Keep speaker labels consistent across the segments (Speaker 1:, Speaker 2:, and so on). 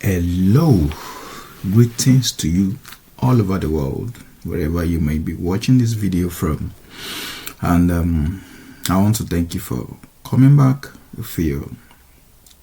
Speaker 1: Hello, greetings to you all over the world, wherever you may be watching this video from. And I want to thank you for coming back. If you're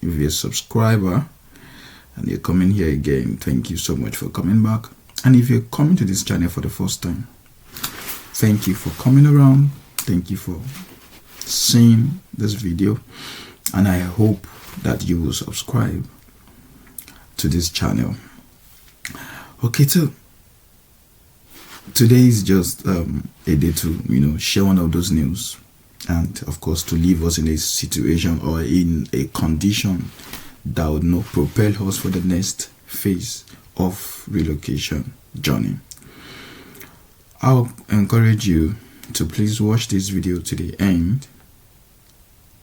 Speaker 1: a subscriber and you're coming here again, thank you so much for coming back. And if you're coming to this channel for the first time, thank you for coming around. Thank you for seeing this video, and I hope that you will subscribe to this channel. Okay, so today is just a day to share one of those news, and of course to leave us in a situation or in a condition that would not propel us for the next phase of relocation journey. I'll encourage you to please watch this video to the end,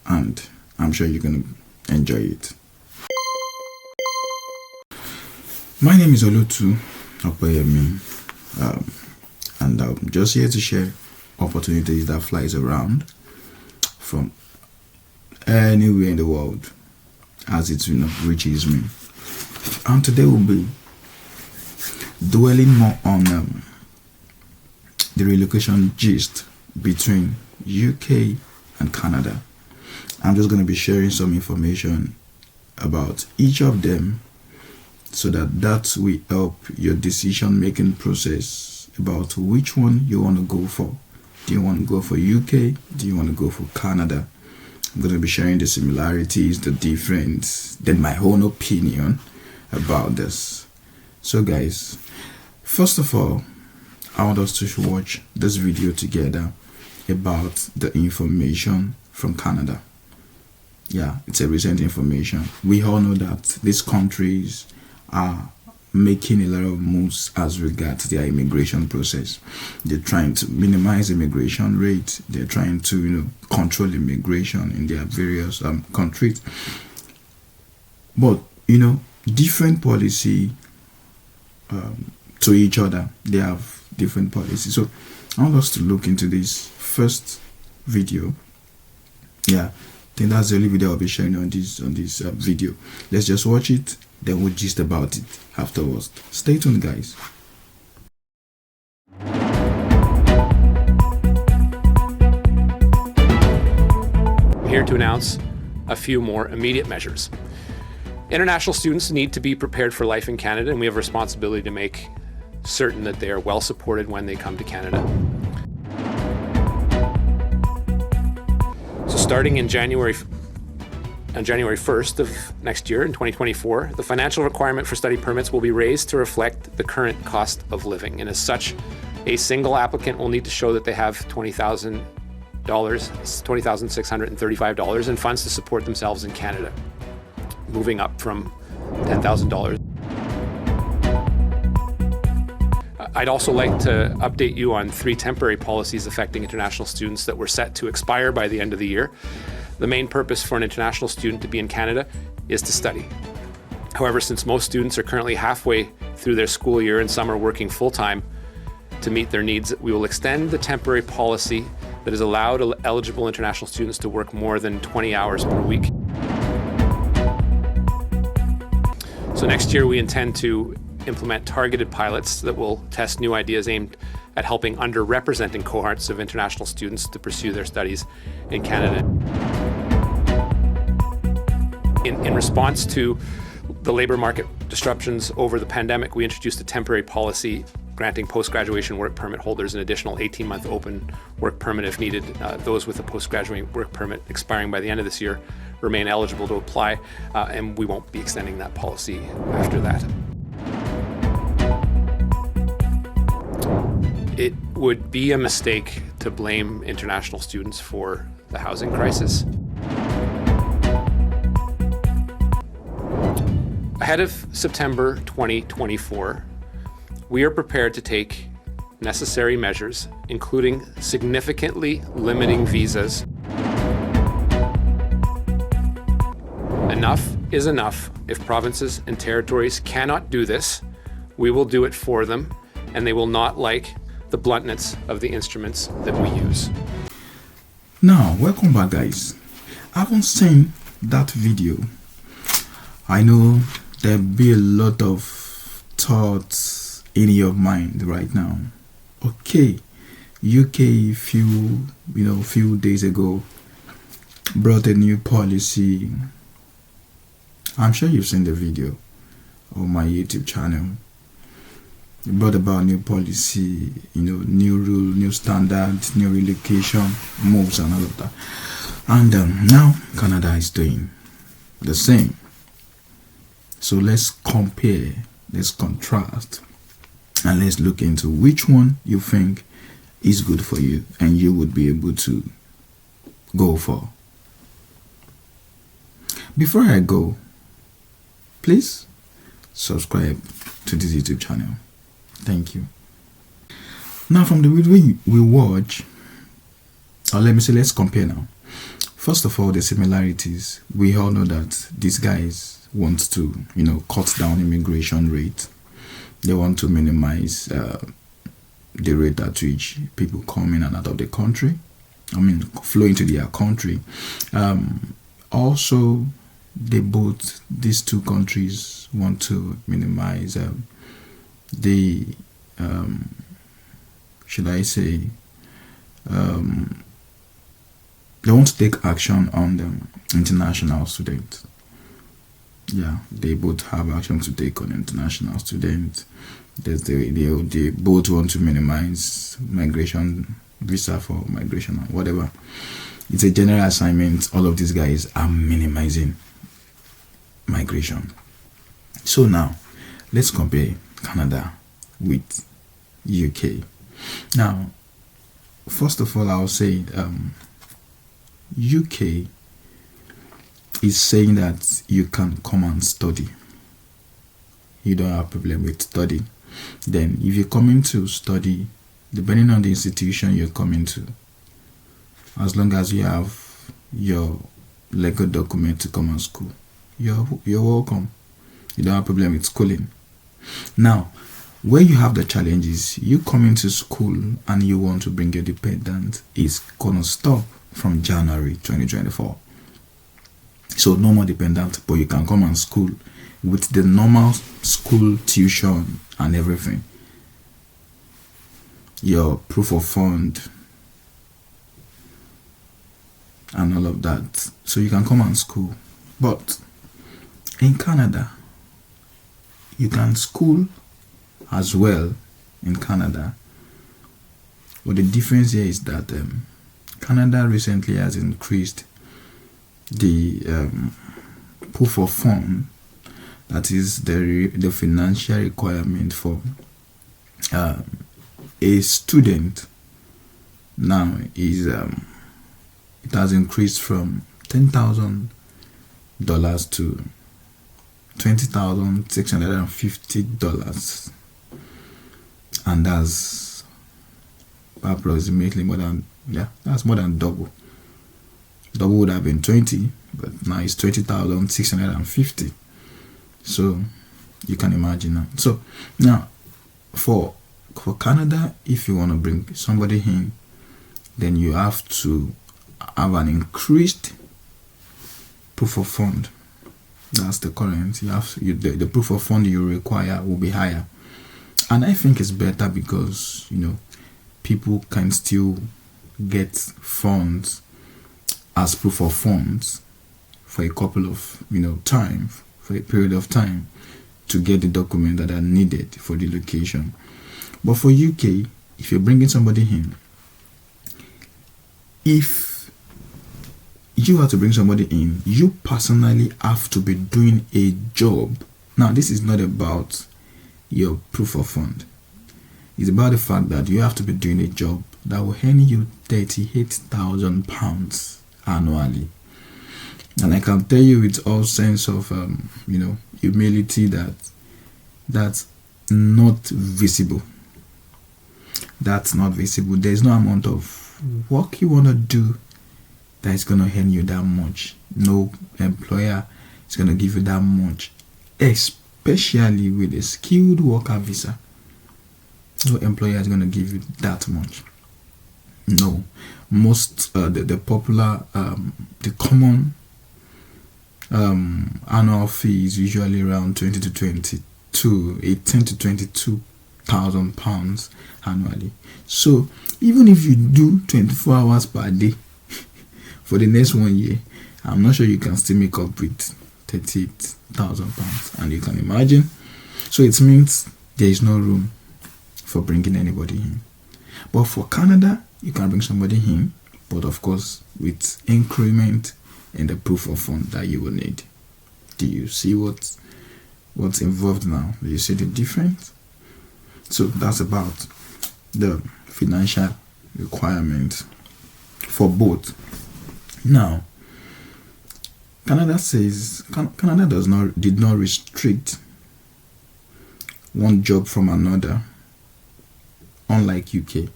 Speaker 1: and I'm sure you're going to enjoy it. My name is Olutu Opeyemi, and I'm just here to share opportunities that flies around from anywhere in the world as it reaches me. And today we'll be dwelling more on the relocation gist between UK and Canada. I'm just going to be sharing some information about each of them, so that will help your decision making process about which one you want to go for. Do you want to go for UK? Do you want to go for Canada? I'm going to be sharing the similarities, the difference, then my own opinion about this. So guys, first of all, I want us to watch this video together about the information from Canada. Yeah, it's a recent information. We all know that these countries are making a lot of moves as regards their immigration process. They're trying to minimize immigration rates. They're trying to control immigration in their various countries. But different policy to each other. They have different policies. So I want us to look into this first video. Yeah, I think that's the only video I'll be sharing on this video. Let's just watch it, then we'll gist about it afterwards. Stay tuned, guys.
Speaker 2: I'm here to announce a few more immediate measures. International students need to be prepared for life in Canada, and we have a responsibility to make certain that they are well supported when they come to Canada. So starting in January 1st of next year, in 2024, the financial requirement for study permits will be raised to reflect the current cost of living. And as such, a single applicant will need to show that they have $20,635 in funds to support themselves in Canada, moving up from $10,000. I'd also like to update you on 3 temporary policies affecting international students that were set to expire by the end of the year. The main purpose for an international student to be in Canada is to study. However, since most students are currently halfway through their school year and some are working full-time to meet their needs, we will extend the temporary policy that has allowed eligible international students to work more than 20 hours per week. So next year we intend to implement targeted pilots that will test new ideas aimed at helping underrepresented cohorts of international students to pursue their studies in Canada. In response to the labor market disruptions over the pandemic, we introduced a temporary policy granting post-graduation work permit holders an additional 18-month open work permit if needed. Those with a post-graduate work permit expiring by the end of this year remain eligible to apply, and we won't be extending that policy after that. It would be a mistake to blame international students for the housing crisis. Ahead of September 2024, we are prepared to take necessary measures, including significantly limiting visas. Enough is enough. If provinces and territories cannot do this, we will do it for them, and they will not like the bluntness of the instruments that we use.
Speaker 1: Now, welcome back, guys. I haven't seen that video. I know there'll be a lot of thoughts in your mind right now. Okay, UK few days ago brought a new policy. I'm sure you've seen the video on my YouTube channel. It brought about new policy, new rule, new standard, new relocation moves and all of that. And now Canada is doing the same. So let's compare, let's contrast, and let's look into which one you think is good for you and you would be able to go for. Before I go, please subscribe to this YouTube channel. Thank you. Now, from the video we watch, or let me say, let's compare now. First of all, the similarities. We all know that these guys want to, cut down immigration rate. They want to minimize the rate at which people come in and out of the country. Flow into their country. Also, these two countries want to minimize the they want to take action on the international students. Yeah, they both have action to take on international students. They both want to minimize migration, visa for migration or whatever. It's a general assignment. All of these guys are minimizing migration. So now, let's compare Canada with UK. Now, first of all, I'll say UK is saying that you can come and study. You don't have a problem with study. Then, if you're coming to study, depending on the institution you're coming to, as long as you have your legal document to come and school, you're welcome. You don't have a problem with schooling. Now, where you have the challenges, you coming to school and you want to bring your dependent, is gonna stop from January 2024. So no more dependent, but you can come and school with the normal school tuition and everything. Your proof of fund and all of that. So you can come and school. But in Canada, you can school as well in Canada. But the difference here is that Canada recently has increased the proof of fund, that is the financial requirement for a student. Now is it has increased from $10,000 to $20,650, and that's approximately that's more than double. Double would have been 20, but now it's 20,650. So you can imagine now. So now for Canada, if you want to bring somebody in, then you have to have an increased proof of fund. That's the current. The proof of fund you require will be higher, and I think it's better because people can still get funds as proof of funds for a couple of time, for a period of time, to get the document that are needed for the location. But for UK, if you're bringing somebody in, if you have to bring somebody in, you personally have to be doing a job. Now, this is not about your proof of fund. It's about the fact that you have to be doing a job that will earn you £38,000 annually. And I can tell you with all sense of humility that that's not visible. That's not visible. There's no amount of work you want to do that is going to earn you that much. No employer is going to give you that much, especially with a skilled worker visa. No employer is going to give you that much. No. Most the popular the common Annual fee is usually around 18 to 22,000 pounds annually. So even if you do 24 hours per day for the next 1 year, I'm not sure you can still make up with 38,000 pounds. And you can imagine. So it means there is no room for bringing anybody in. But for Canada, you can bring somebody in, but of course with increment in the proof of fund that you will need. Do you see what's involved now? Do you see the difference? So that's about the financial requirement for both. Now, Canada did not restrict one job from another, unlike UK.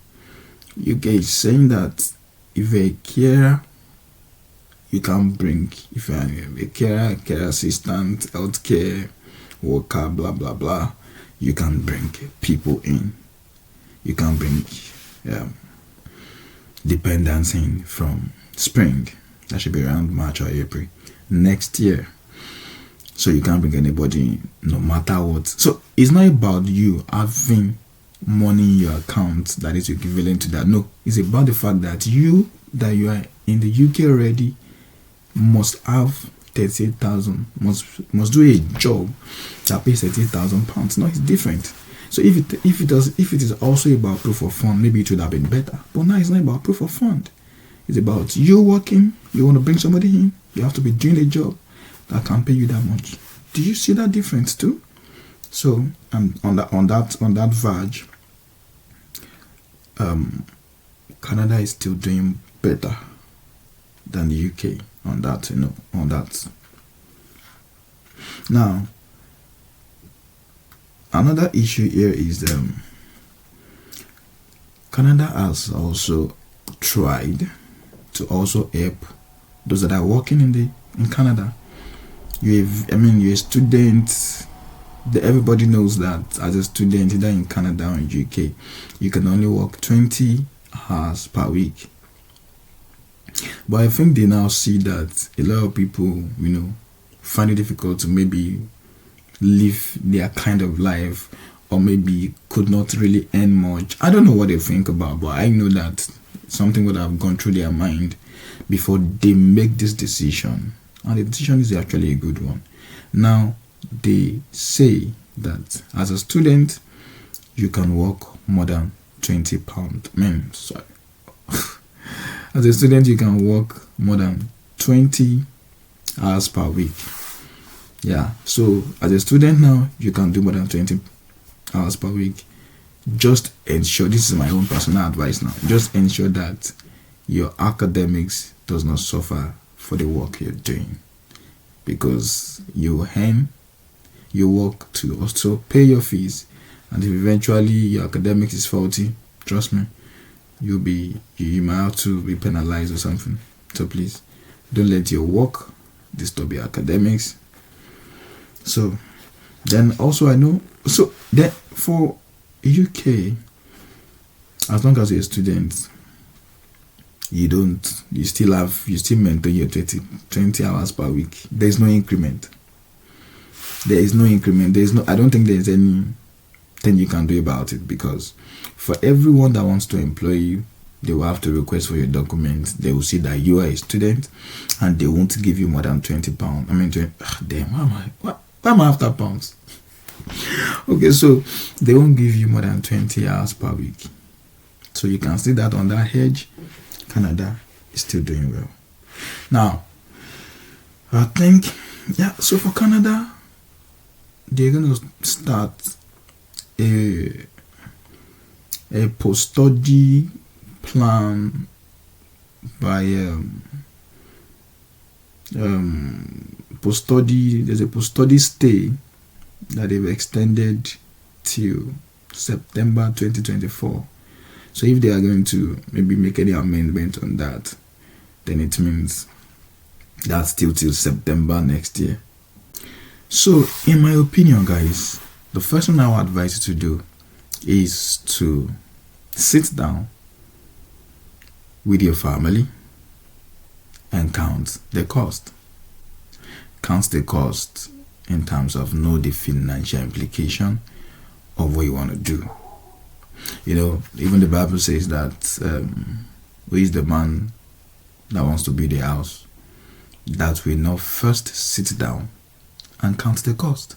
Speaker 1: UK is saying that if you're a carer, you can bring, if you're a carer, care assistant, healthcare worker, blah blah blah, you can bring people in. You can bring dependents in from spring. That should be around March or April next year. So you can't bring anybody in, no matter what. So it's not about you having money in your account that is equivalent to that. No, it's about the fact that you are in the UK already must have 38,000, must do a job that pays 38,000 pounds. No, it's different. So if it is also about proof of fund, maybe it would have been better. But now it's not about proof of fund. It's about you working. You want to bring somebody in, you have to be doing a job that can pay you that much. Do you see that difference too? So, and on that verge, Canada is still doing better than the UK on that. On that. Now, another issue here is Canada has also tried to also help those that are working in Canada. You're a student. Everybody knows that as a student, either in Canada or in UK, you can only work 20 hours per week. But I think they now see that a lot of people, find it difficult to maybe live their kind of life, or maybe could not really earn much. I don't know what they think about, but I know that something would have gone through their mind before they make this decision. And the decision is actually a good one. Now, they say that as a student, you can work more than 20 pounds. As a student, you can work more than 20 hours per week. Yeah, so as a student now, you can do more than 20 hours per week. Just ensure, this is my own personal advice now, just ensure that your academics does not suffer for the work you're doing, because you work to also pay your fees, and if eventually your academics is faulty, trust me, you might have to be penalized or something. So please don't let your work disturb your academics. So then also I know, so that for UK, as long as you're a student, you still maintain your 20 hours per week. There's no increment. I don't think there's anything you can do about it, because for everyone that wants to employ you, they will have to request for your documents. They will see that you are a student, and they won't give you more than £20. Why am I after pounds? Okay, so they won't give you more than 20 hours per week. So you can see that on that hedge, Canada is still doing well. Now, I think, so for Canada, they're going to start a post-study plan by post-study. There's a post-study stay that they've extended till September 2024. So if they are going to maybe make any amendment on that, then it means that's still till September next year. So in my opinion, guys, the first thing I would advise you to do is to sit down with your family and count the cost. count the cost in terms of know the financial implication of what you want to do. Even the Bible says that who is the man that wants to build a house that will not first sit down and count the cost.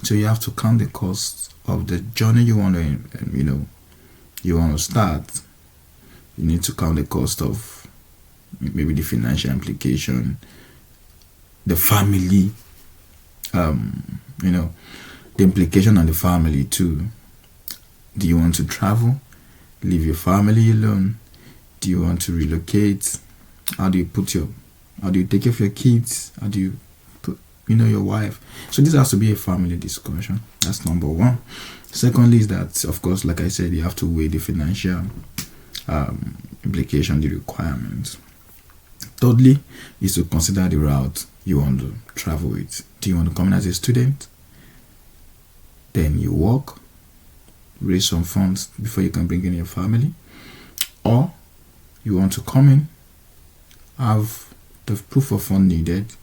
Speaker 1: So you have to count the cost of the journey you want to start. You need to count the cost of maybe the financial implication, the family, the implication on the family too. Do you want to travel? Leave your family alone? Do you want to relocate? How do you take care of your kids? How do you put, your wife? So this has to be a family discussion. That's number one. Secondly is that, of course, like I said, you have to weigh the financial implication, the requirements. Thirdly is to consider the route you want to travel with. Do you want to come in as a student? Then you work, raise some funds before you can bring in your family, or you want to come in, have the proof of fund needed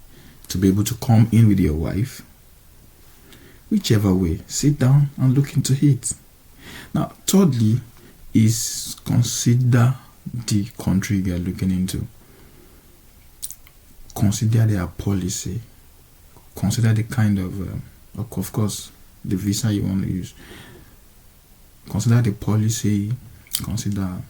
Speaker 1: to be able to come in with your wife. Whichever way, sit down and look into it. Now, thirdly is consider the country you are looking into. Consider their policy. Consider the kind of course, the visa you want to use. Consider the policy. Consider.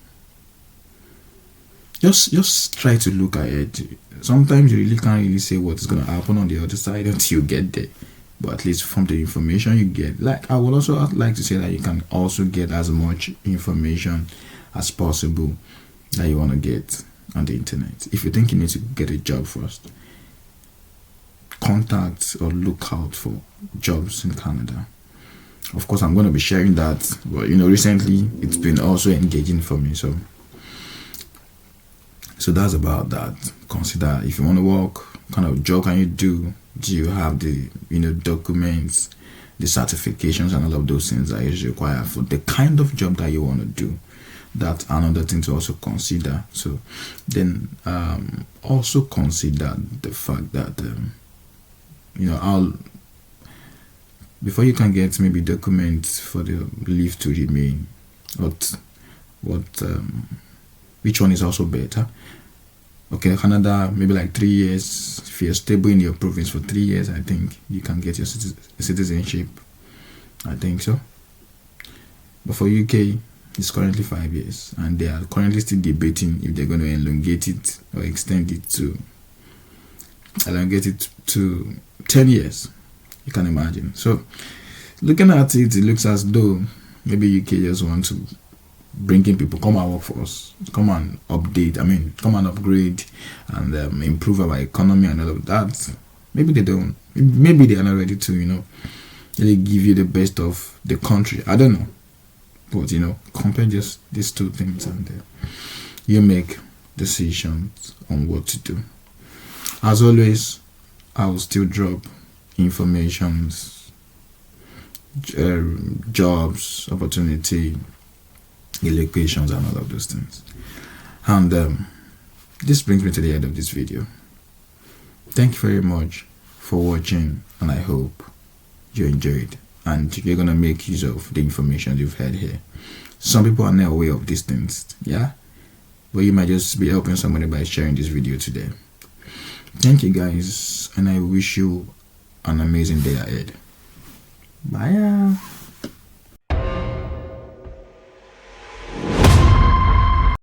Speaker 1: Just try to look ahead. Sometimes you really can't really say what's going to happen on the other side until you get there. But at least from the information you get, I would also like to say that you can also get as much information as possible that you want to get on the internet. If you think you need to get a job first, contact or look out for jobs in Canada. Of course, I'm going to be sharing that, but recently it's been also engaging for me. So that's about that. Consider if you want to work, what kind of job can you do? Do you have the documents, the certifications, and all of those things that is required for the kind of job that you want to do? That's another thing to also consider. So then also consider the fact that before you can get maybe documents for the leave to remain, which one is also better? Okay, Canada, maybe like 3 years. If you're stable in your province for 3 years, I think you can get your citizenship. I think so. But for UK, it's currently 5 years, and they are currently still debating if they're going to elongate it or extend it to 10 years. You can imagine. So, looking at it, it looks as though maybe UK just want to bring in people, come and work for us, come and come and upgrade and improve our economy and all of that. Maybe they don't. Maybe they are not ready to, really give you the best of the country. I don't know. But, compare just these two things and you make decisions on what to do. As always, I will still drop informations, jobs, opportunity, locations, and all of those things. And this brings me to the end of this video. Thank you very much for watching, and I hope you enjoyed and you're gonna make use of the information you've heard here. Some people are not aware of these things, yeah, but you might just be helping somebody by sharing this video today. Thank you guys, and I wish you an amazing day ahead. Bye.